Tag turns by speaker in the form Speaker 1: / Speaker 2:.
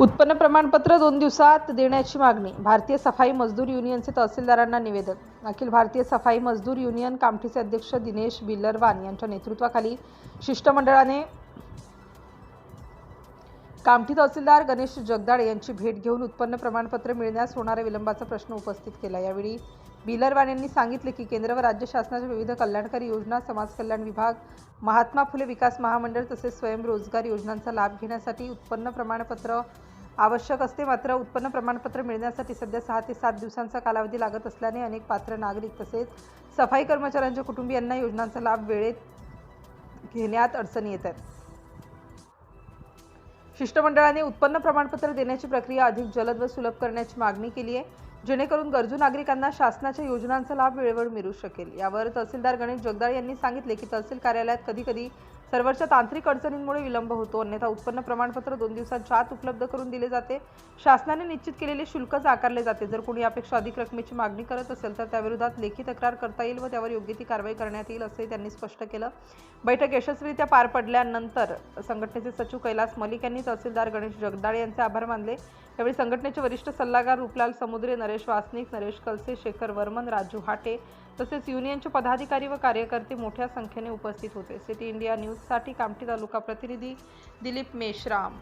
Speaker 1: उत्पन्न प्रमाणपत्र 2 दिवसात देण्याची मागणी. भारतीय सफाई मजदूर युनियनचे तहसीलदारांना निवेदन. अखिल भारतीय सफाई मजदूर युनियन कामठीचे अध्यक्ष दिनेश बिल्लरवान यांच्या नेतृत्वाखाली शिष्टमंडळाने कामठी तहसीलदार गणेश जगदाळे यांची भेट घेऊन उत्पन्न प्रमाणपत्र मिळण्यास होणाऱ्या विलंबाचा प्रश्न उपस्थित केला. यावेळी बिल्लरवान यांनी सांगितले की केंद्र व राज्य शासनाच्या विविध कल्याणकारी योजना, समाज कल्याण विभाग, महात्मा फुले विकास महामंडळ तसेच स्वयंरोजगार योजनांचा लाभ घेण्यासाठी उत्पन्न प्रमाणपत्र आवश्यक असते. मात्र उत्पन्न प्रमाणपत्र मिळण्यासाठी सध्या 6 ते 7 दिवसांचा कालावधी लागत असल्याने अनेक पात्र नागरिक तसेच सफाई कर्मचाऱ्यांच्या कुटुंबियांना योजनांचा लाभ वेळेत घेण्यात अडचणी येत आहेत. शिष्टमंडळाने उत्पन्न प्रमाणपत्र देण्याची प्रक्रिया अधिक जलद व सुलभ करण्याची मागणी केली आहे, जेणेकरून गरजू नागरिकांना शासनाच्या योजनांचा लाभ वेळेवर मिळू शकेल. यावर तहसीलदार गणेश जगदाळे यांनी सांगितले की तहसील कार्यालयात कधीकधी सर्व्हरच्या तांत्रिक अडचणींमुळे विलंब होतो, अन्यथा उत्पन्न प्रमाणपत्र 2 दिवसांच्या आत उपलब्ध करून दिले जाते. शासनाने निश्चित केलेले शुल्कच आकारले जाते. जर कोणी यापेक्षा अधिक रकमेची मागणी करत असेल तर त्याविरोधात लेखी तक्रार करता येईल व त्यावर योग्य ती कारवाई करण्यात येईल, असे त्यांनी स्पष्ट केलं. बैठक यशस्वीरित्या पार पडल्यानंतर संघटनेचे सचिव कैलास मलिक यांनी तहसीलदार गणेश जगदाळे यांचे आभार मानले. यावेळी संघटनेचे वरिष्ठ सल्लागार रूपलाल समुद्रे, नरेश वासनिक, नरेश कलसे, शेखर वर्मन, राजू हाटे तसेच युनियनचे पदाधिकारी व कार्यकर्ते मोठ्या संख्येने उपस्थित होते. सिटी इंडिया न्यूजसाठी कामठी तालुका प्रतिनिधी दिलीप मेश्राम.